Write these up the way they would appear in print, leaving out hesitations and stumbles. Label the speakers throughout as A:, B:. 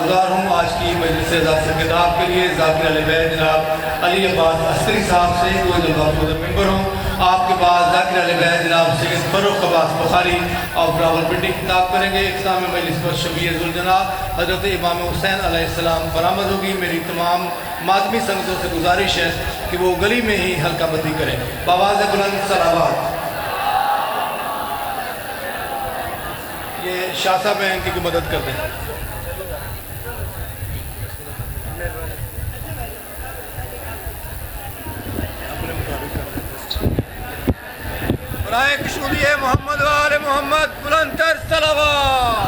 A: گزار ہوں آج کی مجلس اعزاز خطاب کے لیے ذاکر علیہ بیت جناب علی عباس عسکری صاحب سے کوئی محفوظ ممبر ہوں. آپ کے بعد ذاکر علیہ بیت جناب سید فروخ عباس بخاری اور راولپنڈی خطاب کریں گے. اختتام مجلس پر شبیہ ذوالجناب حضرت امام حسین علیہ السلام برآمد ہوگی. میری تمام ماتمی سنگتوں سے گزارش ہے کہ وہ گلی میں ہی حلقہ بندی کریں. بآواز بلند صلوات. یہ شاہ صاحب ہیں، ان کی مدد کر دیں. برائے کشمیری محمد و آل محمد بلند تر صلوات.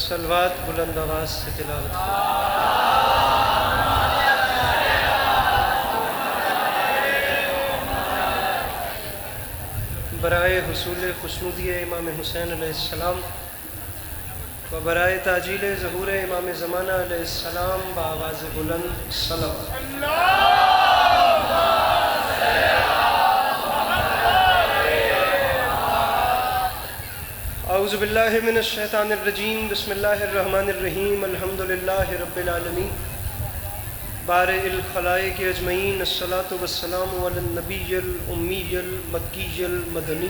B: صلوات بلند آواز سے تلاوت. برائے حصول خشنودی امام حسین علیہ السلام و برائے تاجیل ظہور امام زمانہ علیہ السلام بآواز بلند صلوات. اعوذ باللہ من الشیطان الرجیم. بسم اللہ الرحمن الرحیم. الحمدللہ رب العالمین بارئ الخلائق اجمعین. الصلاۃ والسلام علی النبی الامی المکی المدنی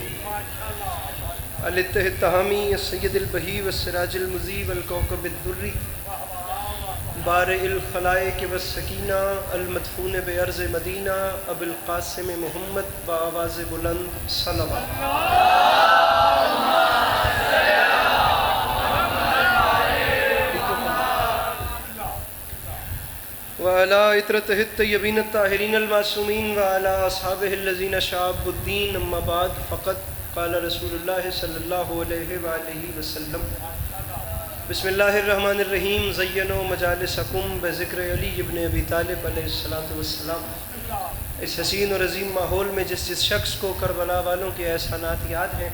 B: الاتح التہامی السید البہی والسراج المضی والکوکب الدری بارئ الخلائق والسکینہ المدفون بارض مدینہ ابو القاسم محمد بآواز بلند صلوات. وعلى عطرته الطيبين الطاهرين المعصومين وعلى أصحابه الذين شابوا الدين. أما بعد فقد قال رسول الله صلى الله عليه وآله وسلم بسم الله الرحمن الرحيم زينوا مجالسكم بذكر علی ابن ابی طالب علیہ الصلاۃ والسلام. اس حسین اور عظیم ماحول میں جس شخص کو کربلا والوں کے احسانات یاد ہیں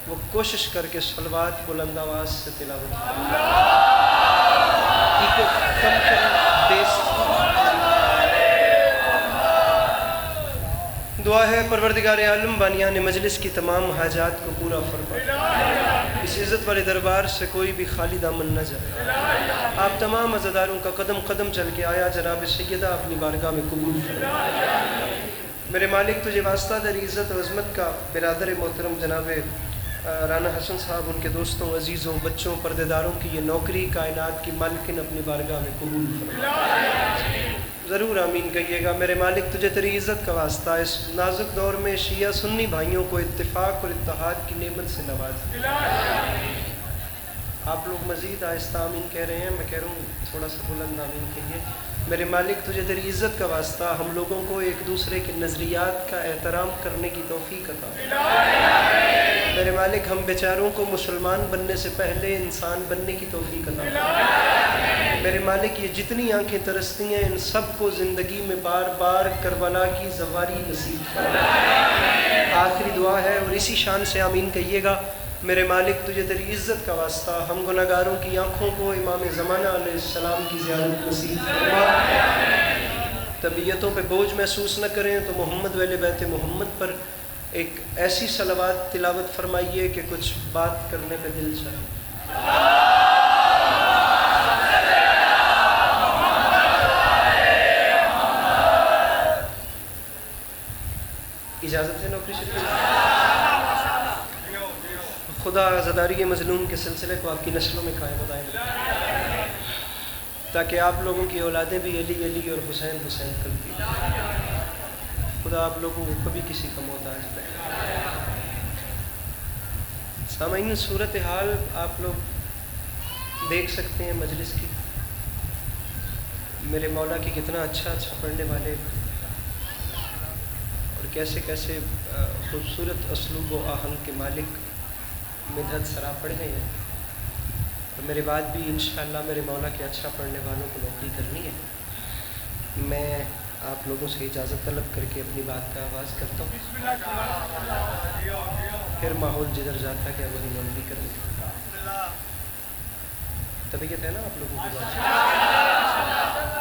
B: وہ کوشش کر کے صلوات بلند آواز سے تلاوت دعا ہے پروردگار عالم بانیان مجلس کی تمام حاجات کو پورا فرما. اس عزت والے دربار سے کوئی بھی خالی دامن نہ جائے. آپ تمام عزاداروں کا قدم قدم چل کے آیا جناب سیدہ اپنی بارگاہ میں قبول فرما. میرے مالک تجھے واسطہ در عزت و عظمت کا برادر محترم جناب رانا حسن صاحب، ان کے دوستوں، عزیزوں، بچوں، پردے داروں کی یہ نوکری کائنات کی مالکن اپنی بارگاہ میں قبول فرما. ضرور آمین کہیے گا. میرے مالک تجھے تیری عزت کا واسطہ اس نازک دور میں شیعہ سنی بھائیوں کو اتفاق اور اتحاد کی نعمت سے نواز. آپ لوگ مزید آہستہ آمین کہہ رہے ہیں، میں کہہ رہا ہوں تھوڑا سا بلند آمین کہیے. میرے مالک تجھے تیری عزت کا واسطہ ہم لوگوں کو ایک دوسرے کے نظریات کا احترام کرنے کی توفیق عطا. میرے مالک ہم بیچاروں کو مسلمان بننے سے پہلے انسان بننے کی توفیق عطا. میرے مالک یہ جتنی آنکھیں ترستی ہیں ان سب کو زندگی میں بار بار کربلا کی زواری نصیب فرما. آخری دعا ہے اور اسی شان سے آمین کہیے گا. میرے مالک تجھے تیری عزت کا واسطہ ہم گناہ گاروں کی آنکھوں کو امام زمانہ علیہ السلام کی زیارت نصیب فرما. طبیعتوں پہ بوجھ محسوس نہ کریں تو محمد و اہل بیت محمد پر ایک ایسی صلوات تلاوت فرمائیے کہ کچھ بات کرنے پہ دل چاہے. اجازت ہے نوکری شریف؟ خدا عزاداری مظلوم کے سلسلے کو آپ کی نسلوں میں قائم بتائیں تاکہ آپ لوگوں کی اولادیں بھی علی علی اور حسین حسین کرتی ہیں. خدا آپ لوگوں کو کبھی کسی کا محتاج نہیں. سامعین، صورتحال آپ لوگ دیکھ سکتے ہیں مجلس کی. میرے مولا کی کتنا اچھا پڑھنے والے اور کیسے کیسے خوبصورت اسلوب و آہنگ کے مالک مدحت سرا پڑھ گئے ہیں. اور میرے بعد بھی انشاءاللہ میرے مولا کے اچھا پڑھنے والوں کو نوکری کرنی ہے. میں آپ لوگوں سے اجازت طلب کر کے اپنی بات کا آغاز کرتا ہوں. پھر ماحول جدھر جاتا ہے وہی نوکری کریں گے. طبیعت ہے نا آپ لوگوں کی بات؟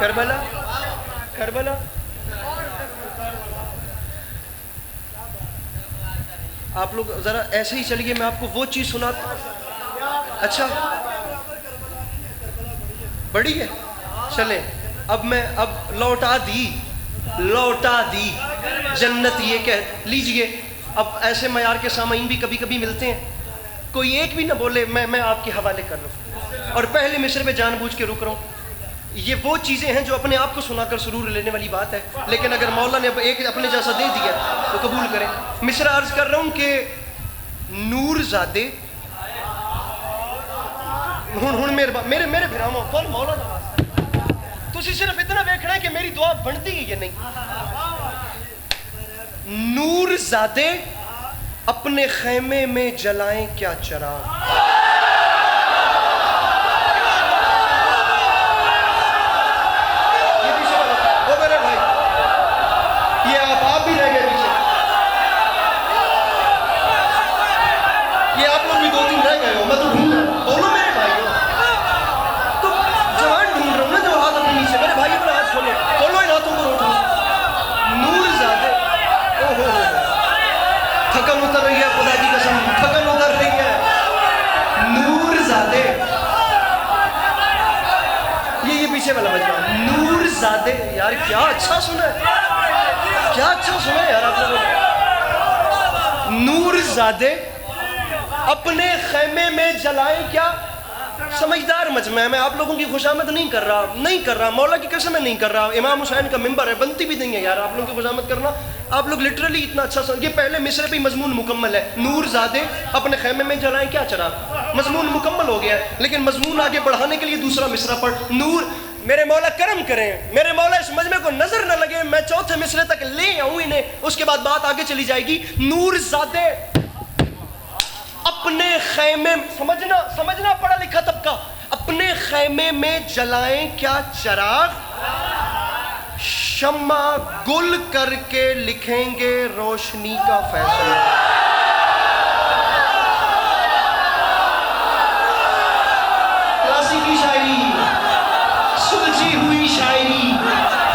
B: کربلا کربلا آپ لوگ ذرا ایسے ہی چلیے، میں آپ کو وہ چیز سناتا ہوں. اچھا بڑی ہے، چلیں اب میں لوٹا دی جنت یہ کہہ لیجئے. اب ایسے معیار کے سامعین بھی کبھی کبھی ملتے ہیں، کوئی ایک بھی نہ بولے میں آپ کے حوالے کر رہا ہوں. اور پہلے مصرے پہ جان بوجھ کے رک رہا ہوں. یہ وہ چیزیں ہیں جو اپنے آپ کو سنا کر سرور لینے والی بات ہے، لیکن اگر مولا نے ایک اپنے جیسا دے دیا تو قبول کریں. مصرع عرض کر رہا ہوں کہ نور زادے ہن میرے بھراواں کون مولا نواز تسی صرف اتنا ویکھنا ہے کہ میری دعا بنتی ہے یا نہیں. نور زادے اپنے خیمے میں جلائیں کیا چراغ. نور زادے یار کیا اچھا سنا ہے یار آپ لوگوں نے. نور زادے اپنے خیمے میں جلائیں کیا. سمجھدار مجمع ہے، میں آپ لوگوں کی خوشامد نہیں کر رہا، مولا کی قسم میں نہیں کر رہا. امام حسین کا ممبر ہے، بنتی بھی نہیں ہے یار آپ لوگوں کی خوشامد کرنا. آپ لوگ لٹرلی اتنا اچھا یہ پہلے مصرے پہ مضمون مکمل ہے. نور زادے اپنے خیمے میں جلائیں کیا چراغ، مضمون مکمل ہو گیا ہے. لیکن مضمون آگے بڑھانے کے لیے دوسرا مصرع پڑھ. نور میرے مولا کرم کریں، میرے مولا اس مجمع کو نظر نہ لگے، میں چوتھے مصرے تک لے آؤں انہیں، اس کے بعد بات آگے چلی جائے گی. نور زادے اپنے خیمے، سمجھنا پڑھا لکھا طبقہ، اپنے خیمے میں جلائیں کیا چراغ. شمع گل کر کے لکھیں گے روشنی کا فیصلہ. کلاسیکی شاعری، سلجھی ہوئی شاعری،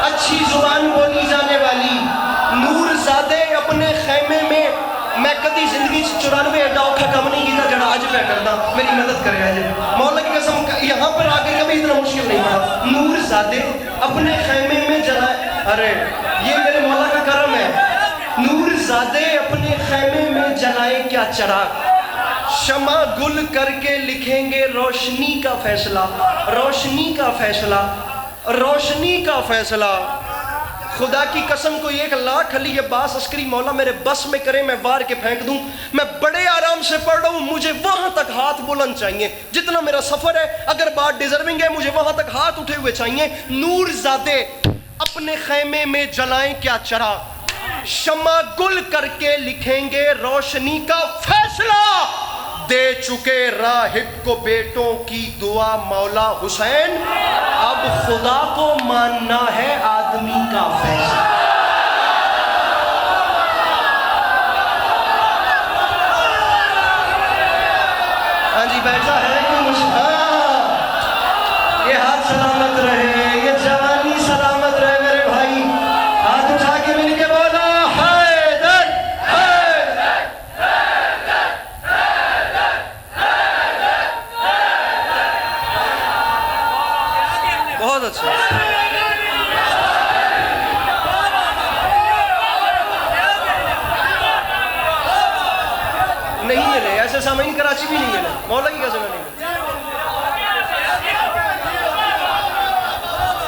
B: اچھی زبان بولی جانے والی. نور زادے اپنے خیمے میں، میں کدی زندگی 94 ایڈا اوکھا کم نہیں کیتا جڑا اج پہ کردا، میری مدد کرے اج. مولا کی قسم یہاں پر آ کے کبھی اتنا مشکل نہیں پڑا. نور زادے اپنے خیمے میں جلائے، ارے یہ میرے مولا کا کرم ہے. نور زادے اپنے خیمے میں جلائے کیا چراغ. شمع گل کر کے لکھیں گے روشنی کا فیصلہ. روشنی کا فیصلہ، روشنی کا فیصلہ. خدا کی قسم کو 1,00,000 علی عباس عسکری مولا میرے بس میں کرے، میں وار کے پھینک دوں. میں بڑے آرام سے پڑھ رہا ہوں، مجھے وہاں تک ہاتھ بلند چاہیے جتنا میرا سفر ہے. اگر بات ڈیزرونگ ہے مجھے وہاں تک ہاتھ اٹھے ہوئے چاہیے. نور زادے اپنے خیمے میں جلائیں کیا چراغ. شمع گل کر کے لکھیں گے روشنی کا فیصلہ. دے چکے راہب کو بیٹوں کی دعا مولا حسین، اب خدا کو ماننا ہے آدمی کا فیصلہ. ہاں جی بیٹھا ہے یہ ہاتھ سلامت رہے، یہ جوانی سلامت رہے میرے بھائی. ہاتھ اٹھا کے مل کے بولا حیدر حیدر. بہت اچھا. نہیں ملے ایسے سامعین کراچی بھی نہیں ملے، مولا کی قسم نہیں ملے.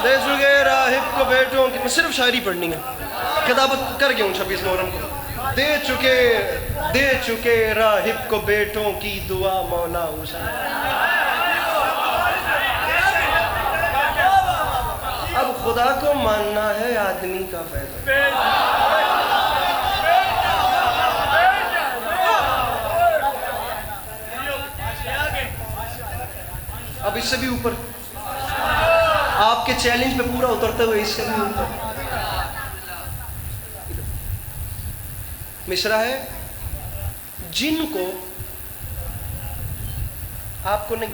B: دے چکے راہب کو بیٹوں کی، صرف شاعری پڑھنی ہے، خطابت کر گیا ہوں 26 محرم کو. دے چکے راہب کو بیٹوں کی دعا مولا حسین، اب خدا کو ماننا ہے آدمی کا فیصلہ. اب اس سے بھی اوپر آپ کے چیلنج پہ پورا اترتے ہوئے اس سے بھی اوپر مصرع ہے. جن کو آپ کو نہیں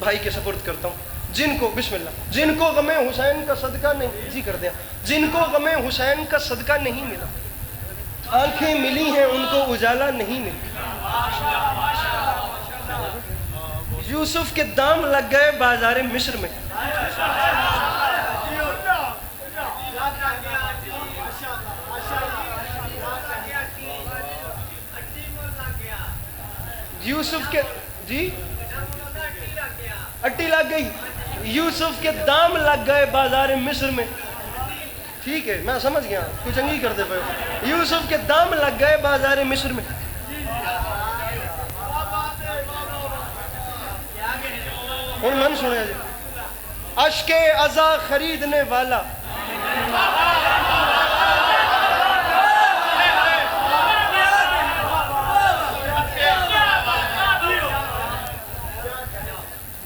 B: بھائی کے سپرد کرتا ہوں جن کو بسم اللہ جن کو غم حسین کا صدقہ نہیں جی کر دیں جن کو غم حسین کا صدقہ نہیں ملا آنکھیں ملی ہیں ان کو اجالا نہیں ملا یوسف کے دام لگ گئے بازار مصر میں یوسف کے جی اٹی لگ گئی یوسف کے دام لگ گئے بازار مصر میں ٹھیک ہے میں سمجھ گیا کچھ انگی کرتے پے یوسف کے دام لگ گئے بازار مصر میں ہوں من سنے جی اشک عزا خریدنے والا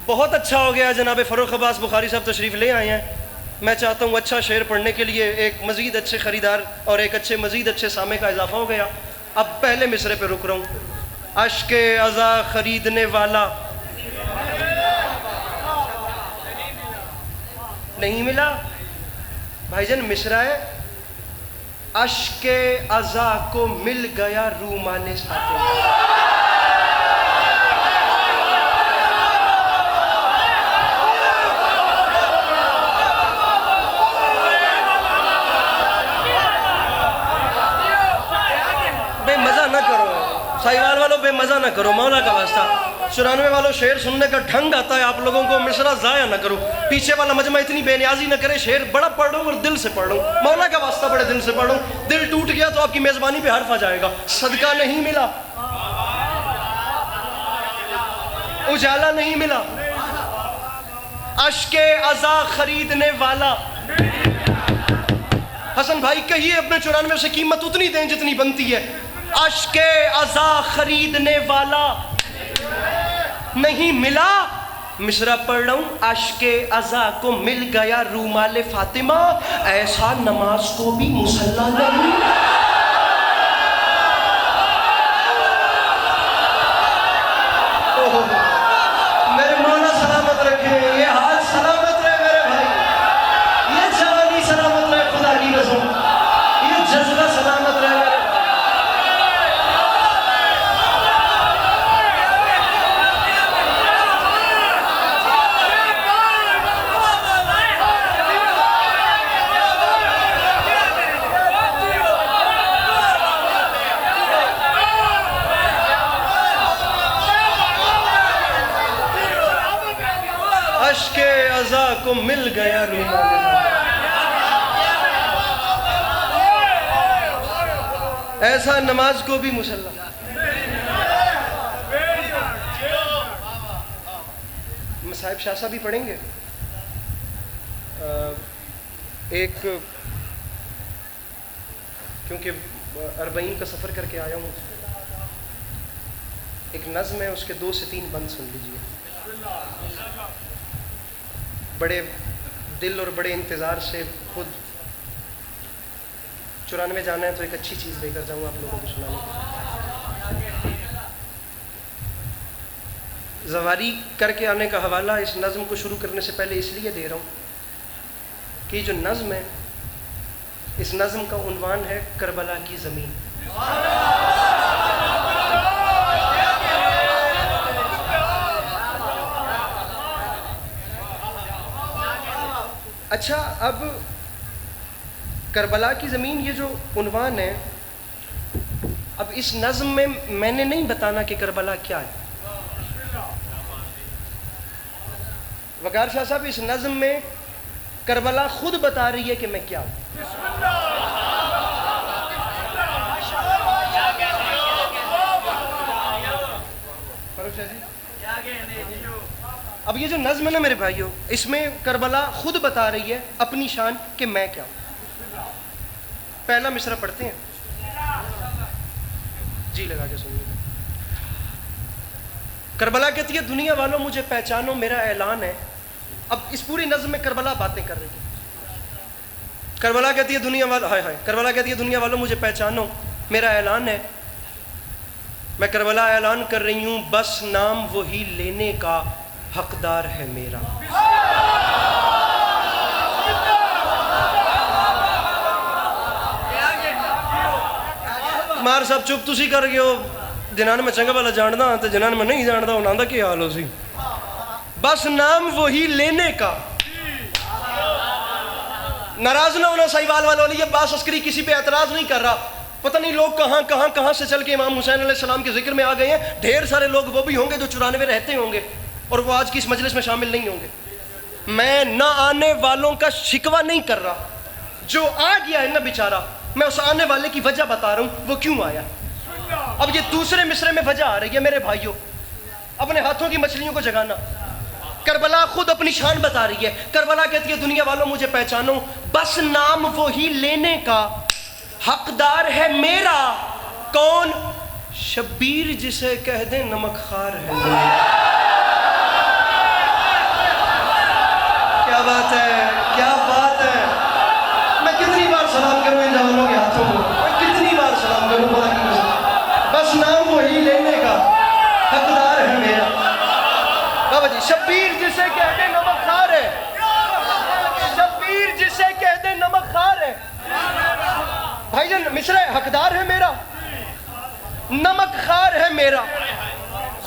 B: بہت اچھا ہو گیا جناب فروخ عباس بخاری صاحب تشریف لے آئے ہیں میں چاہتا ہوں اچھا شعر پڑھنے کے لیے ایک مزید اچھے خریدار اور ایک مزید اچھے سامع کا اضافہ ہو گیا اب پہلے مصرے پہ رک رہا ہوں اشک عزا خریدنے والا نہیں ملا بھائی جان مصرع ہے اشک عزا کو مل گیا رومال ساتھ سائیوال والوں بے مزہ نہ کرو مولا کا واسطہ 94 والوں شعر سننے کا ڈھنگ آتا ہے آپ لوگوں کو مصرع ضائع نہ کرو پیچھے والا مجمع اتنی بے نیازی نہ کرے شعر بڑا پڑھ رہا ہوں اور دل سے پڑھ رہا ہوں مولا کا واسطہ بڑے دل سے پڑھ رہا ہوں دل ٹوٹ گیا تو آپ کی میزبانی پہ حرف آ جائے گا صدقہ نہیں ملا اجالا نہیں ملا اشک عزا خریدنے والا حسن بھائی کہیے اپنے 94 سے قیمت اتنی دیں جتنی بنتی ہے اشک عزا خریدنے والا نہیں ملا مصرع پڑھ رہا ہوں اشک عزا کو مل گیا رومال فاطمہ ایسا نماز کو بھی مصلی نہیں میرے مولا سلامت رکھے یہ ہاتھ سلامت رہے میرے بھائی یہ جوانی سلامت رہے خدا کی قسم یہ جذبہ سلامت رہے میرے اشک عزا کو مل گیا رومال ایسا نماز کو بھی مصلی صاحب شاہ صاحب بھی پڑھیں گے ایک کیونکہ 40 کا سفر کر کے آیا ہوں ایک نظم ہے اس کے 2 سے 3 بند سن لیجیے بڑے دل اور بڑے انتظار سے خود 94 جانا ہے تو ایک اچھی چیز لے کر جاؤں آپ لوگوں کو سنانے کے زواری کر کے آنے کا حوالہ اس نظم کو شروع کرنے سے پہلے اس لیے دے رہا ہوں کہ جو نظم ہے اس نظم کا عنوان ہے کربلا کی زمین اچھا اب کربلا کی زمین یہ جو عنوان ہے اب اس نظم میں نے نہیں بتانا کہ کربلا کیا ہے وقار شاہ صاحب اس نظم میں کربلا خود بتا رہی ہے کہ میں کیا ہوں اب یہ جو نظم ہے نا میرے بھائیوں اس میں کربلا خود بتا رہی ہے اپنی شان کہ میں کیا ہوں پہلا مصرع پڑھتے ہیں جی لگا کے سنیے کربلا کہتی ہے دنیا والوں مجھے پہچانو میرا اعلان ہے اب اس پوری نظم میں کربلا باتیں کر رہی ہے کربلا کہتی ہے دنیا والوں ہائے ہائے کربلا کہتی ہے دنیا والوں مجھے پہچانو میرا اعلان ہے میں کربلا اعلان کر رہی ہوں بس نام وہی لینے کا حقدار ہے میرا. مار صاحب چپ تسی کر گئے ہو. جنہاں میں چنگا والا جاندا ہاں تے جنہاں میں نہیں جاندا انہاں دا کی حال ہو سی. بس نام وہی لینے کا. ناراض نہ ہونا ساہیوال والوں نے, یہ عباس عسکری کسی پہ اعتراض نہیں کر رہا. پتہ نہیں لوگ کہاں سے چل کے امام حسین علیہ السلام کے ذکر میں آ گئے ہیں. ڈھیر سارے لوگ وہ بھی ہوں گے جو 94 رہتے ہوں گے اور وہ آج کی اس مجلس میں شامل نہیں ہوں گے. میں نہ آنے والوں کا شکوہ نہیں کر رہا. جو آ گیا ہے نا بیچارہ, میں اس آنے والے کی وجہ بتا رہا ہوں وہ کیوں آیا. اب یہ دوسرے مصرے میں وجہ آ رہی ہے میرے بھائیوں, اپنے ہاتھوں کی مچھلیوں کو جگانا. کربلا خود اپنی شان بتا رہی ہے. کربلا کہتی ہے دنیا والوں مجھے پہچانو, بس نام وہی لینے کا حقدار ہے میرا. کون؟ شبیر جسے کہہ دیں نمک خار ہے میرا. کیا بات ہے, کیا بات ہے. میں کتنی بار سلام کروں ان جوانوں کے ہاتھوں کو, میں کتنی بار سلام کروں خدا کی قسم. بس نام وہی لینے کا حقدار ہے میرا. بابا جی, شبیر جسے کہہ دیں نمک خار ہے. شبیر جسے کہہ دیں نمک خار ہے. بھائی جان مصرع حقدار ہے میرا, نمک خار ہے میرا.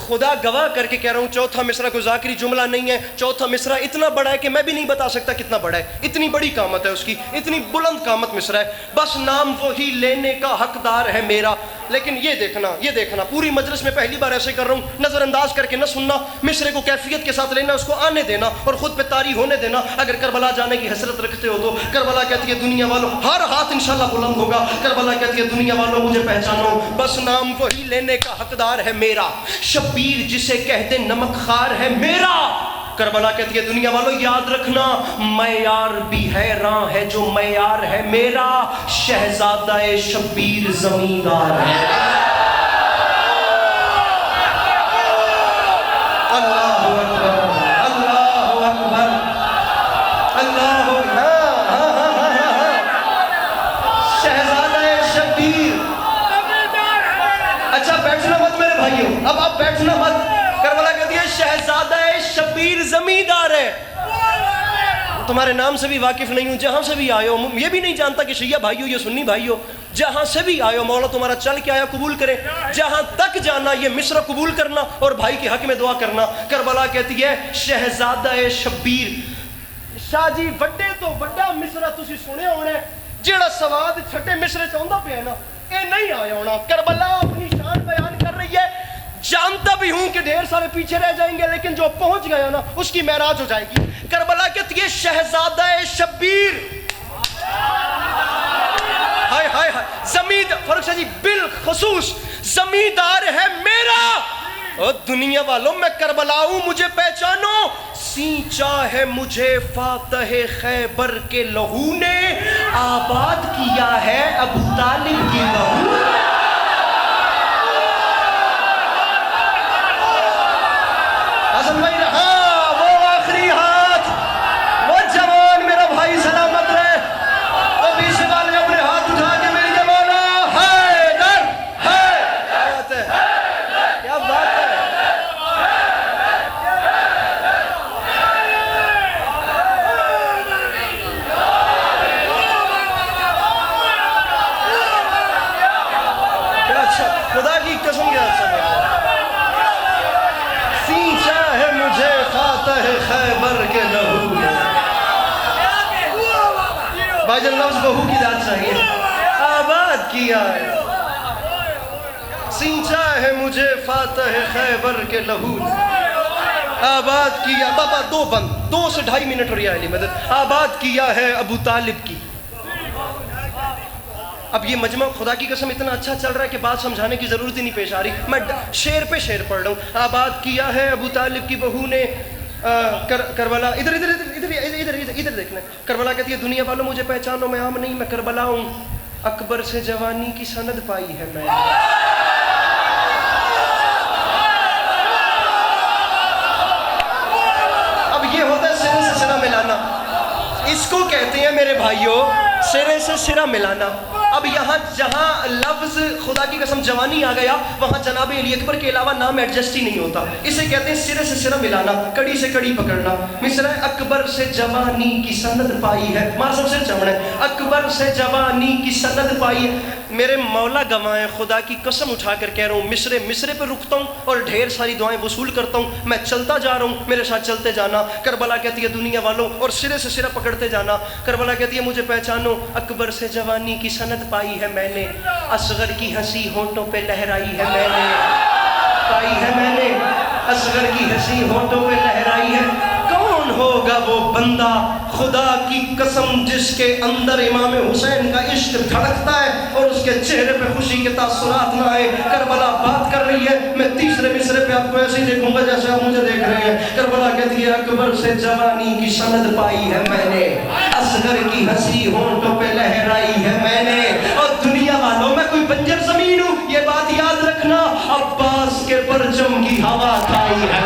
B: خدا گواہ کر کے کہہ رہا ہوں, چوتھا مصرع کوئی ذاکری جملہ نہیں ہے. چوتھا مصرع اتنا بڑا ہے کہ میں بھی نہیں بتا سکتا کتنا بڑا ہے. اتنی بڑی قامت ہے اس کی, اتنی بلند قامت مصرع ہے. بس نام وہی لینے کا حقدار ہے میرا. لیکن یہ دیکھنا پوری مجلس میں پہلی بار ایسے کر رہا ہوں, نظر انداز کر کے نہ سننا, مصرع کو کیفیت کے ساتھ لینا, اس کو آنے دینا اور خود پہ طاری ہونے دینا. اگر کربلا جانے کی حسرت رکھتے ہو تو کربلا کہتی ہے دنیا والوں, ہر ہاتھ انشاءاللہ بلند ہوگا. کربلا کہتی ہے دنیا والوں مجھے پہچانو, بس نام وہی لینے کا حقدار ہے میرا. شبیر جسے کہتے نمک خار ہے میرا. کربلا کہتی ہے دنیا والوں یاد رکھنا, معیار بھی حیراں ہے جو معیار ہے میرا. شہزادہ شبیر زمیندار ہے. اللہ اکبر, اللہ اکبر, اللہ اکبر. شہزادہ شبیر. اچھا بیٹھنا مت میرے بھائیوں, اب آپ بیٹھنا مت. کربلا کہتی ہے شہزادہ شبیر زمیندار ہے. تمہارے نام سے بھی واقف نہیں ہوں, جہاں سے بھی آئے ہو. یہ بھی نہیں جانتا کہ شیعہ بھائی ہو یا سنی بھائی ہو. جہاں سے بھی آئے ہو مولا تمہارا چل کے آیا قبول کرے. جہاں تک جانا یہ مصرع قبول کرنا اور بھائی کے حق میں دعا کرنا. کربلا کہتی ہے شہزادہ شبیر. شاہ جی وڈے تو وڈا مصرع تسی سنے ہونے, جیڑا سواد چھٹے مصرع چاہندا پیا نا اے نہیں آیا ہونا. کربلا اپنی شان بیان کر رہی ہے. جانتا بھی ہوں کہ ڈھیر سارے پیچھے رہ جائیں گے, لیکن جو پہنچ گیا نا اس کی معراج ہو جائے گی. کربلا کہتی ہے شہزادہ شبیر. ہائے ہائے ہائے, زمین فاروق شاہ جی بالخصوص زمیندار ہے میرا. او دنیا والوں میں کربلا ہوں مجھے پہچانو. سینچا ہے مجھے فاتح خیبر کے لہو نے, آباد کیا ہے ابو طالب کی بہو. حسن بھائی ہاں وہ آخری ہاتھ, وہ جوان میرا بھائی سلامت رہے. وہ پیچھے والے اپنے ہاتھ اٹھا کے میری جمانا حیدر ہے. کیا بات ہے, کیا اچھا, خدا کی قسم کیا اچھا. سینچا ہے مجھے فاتح خیبر کے لہو نے. بھائی جان لفظ بہو کی ذات چاہیے. آباد کیا ہے, سینچا ہے مجھے فاتح خیبر کے لہو نے. آباد کیا بابا, دو بند 2 سے 2.5 منٹ رہی علی مدد. آباد کیا ہے ابو طالب کی. اب یہ مجمع خدا کی قسم اتنا اچھا چل رہا ہے کہ بات سمجھانے کی ضرورت ہی نہیں پیش آ رہی. میں شعر پہ شعر پڑھ رہا ہوں. آباد کیا ہے ابو طالب کی بہو نے کربلا. ادھر ادھر ادھر ادھر ادھر ادھر دیکھنا. کربلا کہتی ہے دنیا والوں مجھے پہچانو, میں عام نہیں, میں کربلا ہوں. اکبر سے جوانی کی سند پائی ہے میں. اب یہ ہوتا ہے سرے سے سرا ملانا. اس کو کہتے ہیں میرے بھائیوں سرے سے سرا ملانا. اب یہاں جہاں لفظ خدا کی قسم جوانی آ گیا وہاں جناب علی اکبر کے علاوہ نام ایڈجسٹ ہی نہیں ہوتا. اسے کہتے ہیں سرے سے سرا ملانا, کڑی سے کڑی پکڑنا. مصرع اکبر سے جوانی کی سند پائی ہے, مار سب سے چمڑے, اکبر سے جوانی کی سند پائی ہے. میرے مولا گواہیں, خدا کی قسم اٹھا کر کہہ رہا ہوں, مصرے پہ رکتا ہوں اور ڈھیر ساری دعائیں وصول کرتا ہوں. میں چلتا جا رہا ہوں, میرے ساتھ چلتے جانا. کربلا کہتی ہے دنیا والوں, اور سرے سے سرا پکڑتے جانا. کربلا کہتی ہے مجھے پہچانو, اکبر سے جوانی کی سند پائی ہے میں نے, اصغر کی ہنسی ہونٹوں پہ لہرائی ہے میں نے, پائی ہے میں نے, اصغر کی ہنسی ہونٹوں پہ لہرائی ہے. کون ہوگا وہ بندہ خدا کی قسم جس کے اندر امام حسین کا عشق دھڑکتا ہے اور اس کے چہرے پہ خوشی کے تاثرات نہ آئے. کربلا بات کر رہی ہے, میں تیسرے مصرے پہ آپ کو ایسے ہی دیکھوں گا جیسے آپ مجھے دیکھ رہے ہیں. کربلا کہتی ہے اکبر سے جوانی کی سند پائی ہے میں نے, اصغر کی ہنسی ہونٹوں پہ لہرائی ہے میں نے. اور دنیا والوں میں کوئی بنجر زمین ہوں, یہ بات یاد رکھنا, عباس کے پرچم کی ہوا کھائی ہے.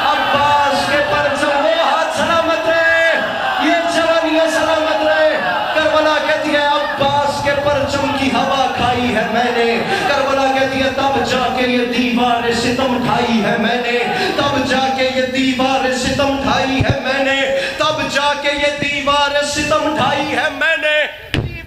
B: عباس کے پرچم, وہ ہاتھ سلامت رہے, یہ جوانیاں سلامت رہے. کربلا کہتی ہے عباس کے پرچم کی ہوا کھائی ہے میں نے. کربلا کہتی ہے تب جا کے یہ دیوار ستم ڈھائی ہے میں نے, تب جا کے یہ دیوار ستم ڈھائی ہے میں نے, تب جا کے یہ دیوار ستم ڈھائی ہے میں نے.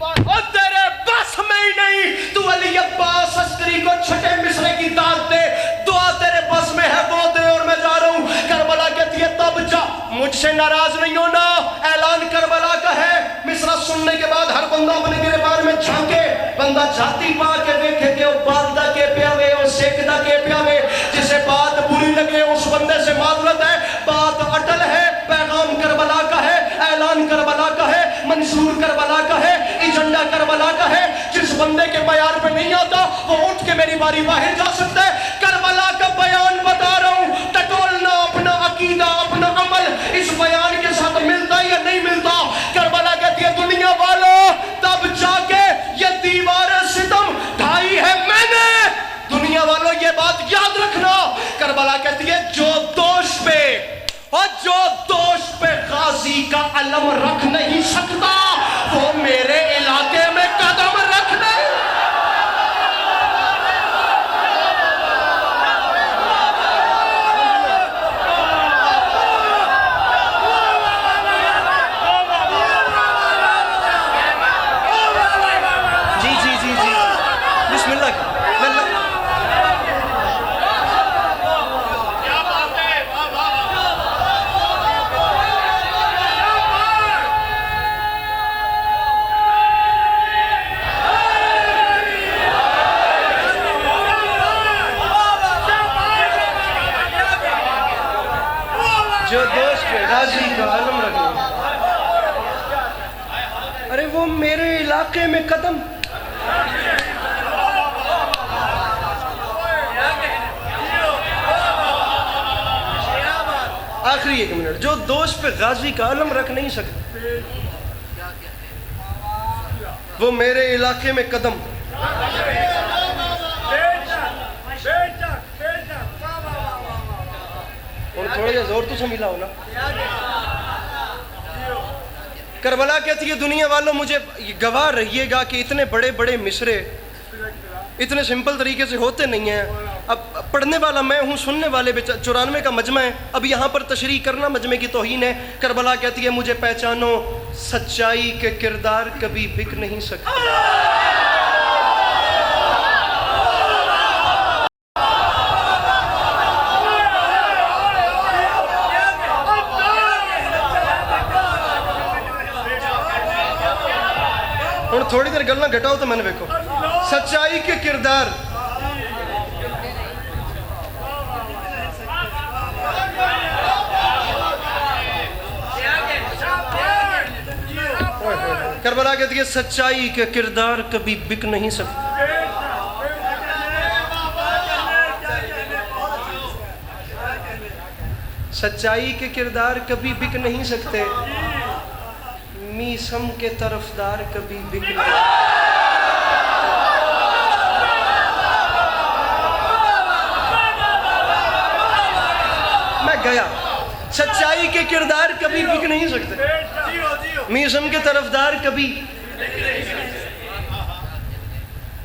B: اور تیرے بس میں ہی نہیں, تو علی عباس عسکری کو چھٹے مصرے کی داد دے, دعا تیرے بس میں ہے وہ دے, اور میں جا رہا ہوں. کربلا کہتی ہے تب جا, مجھ سے ناراض نہیں ہونا, اعلان کربلا کا ہے. مصرع سننے کے بعد ہر بندہ اپنے گریبان میں جھانکے, بندہ جھاتی پا کے دیکھے کہ وہ بالدہ کے پیاوے اور سیکدہ کے پیاوے. جسے بات بری لگے اس بندے سے معذرت ہے, بات اٹل ہے, پیغام کربلا کا ہے, اعلان کربلا کا ہے, منصور کربلا کا ہے, ایجنڈا کربلا کا ہے. جس بندے کے بیان پہ نہیں آتا وہ اٹھ کے میری باری باہر جا سکتا ہے. کربلا کا بیان بتا رہا ہوں, ٹٹولنا اپنا عقیدہ اپنا عمل اس بیان کے ساتھ ملتا یا نہیں ملتا. کربلا کہتی ہے دنیا والوں تب جا کے یہ دیوار ستم ڈھائی ہے میں نے. دنیا والوں یہ بات یاد رکھنا. کربلا کہتی ہے جو دوش پہ اور جو دوش پہ غازی کا علم رکھ نہیں سکتا وہ میرے علاقے میں قدم رکھ نہیں. جی بسم اللہ. جو دوست پہ غازی کا علم رکھے, ارے وہ میرے علاقے میں قدم. آخری ایک منٹ, جو دوست پہ غازی کا علم رکھ نہیں سکتے وہ میرے علاقے میں قدم. تھوڑا جا زور تو سے ملا ہو نا. کربلا کہتی ہے دنیا والوں مجھے گواہ رہیے گا کہ اتنے بڑے بڑے مصرے اتنے سمپل طریقے سے ہوتے نہیں ہیں. اب پڑھنے والا میں ہوں, سننے والے 94 کا مجمع ہے. اب یہاں پر تشریح کرنا مجمع کی توہین ہے. کربلا کہتی ہے مجھے پہچانو, سچائی کے کردار کبھی بک نہیں سکتے. تھوڑی دیر گلنا گھٹاؤ تو میں نے دیکھو, سچائی کے کردار کربلا کہتی ہے سچائی کے کردار کبھی بک نہیں سکتے. سچائی کے کردار کبھی بک نہیں سکتے, میسم کے طرفدار کبھی بک نہیں. میں گیا, سچائی کے کردار کبھی بک نہیں سکتے, میسم کے طرفدار کبھی.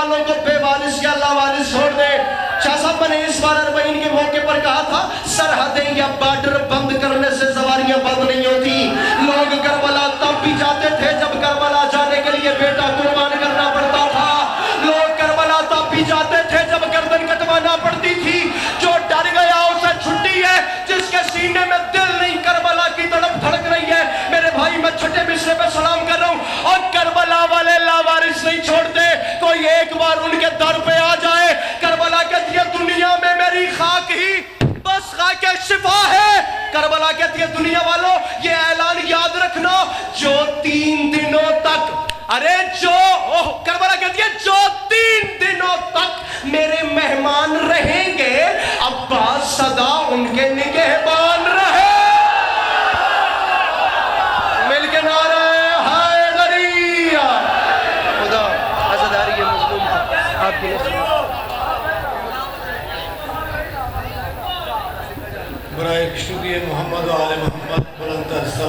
C: والوں کو بے وارث یا لاوارث چھوڑ دے۔ شاہ صاحب نے اس بار 40 کے موقع پر کہا تھا سرحدیں یا بارڈر بند کرنے سے سواریاں بند نہیں ہوتی۔ لوگ کربلا تب بھی جاتے تھے جب کربلا جانے کے لیے بیٹا قربان کرنا پڑتا تھا۔ لوگ کربلا تب بھی جاتے تھے جب گردن کٹوانا پڑتی تھی۔ جو ڈر گیا اسے چھٹی ہے، جس کے سینے میں دل نہیں کربلا کی تڑپ دھڑک رہی ہے۔ میرے بھائی میں چھٹے مصرے پہ سلام کر رہا ہوں، اور کربلا والے لاوارث نہیں چھوڑتے۔ کوئی ایک بار ان کے در پہ آ جائے، کربلا کہتی ہے دنیا میں میری خاک ہی بس خاک شفا ہے۔ کربلا کہتی ہے دنیا والوں یہ اعلان یاد رکھنا، جو 3 دنوں تک کربلا کہتی ہے جو 3 دنوں تک میرے مہمان رہیں گے، عباس سدا ان کے نگہبان رہے۔ مل کے نعرہ حیدری،
B: خدا عزاداری کے مظلوم آپ کی نصرت۔
A: برائے شکریہ محمد و آل محمد بلند تر سلام۔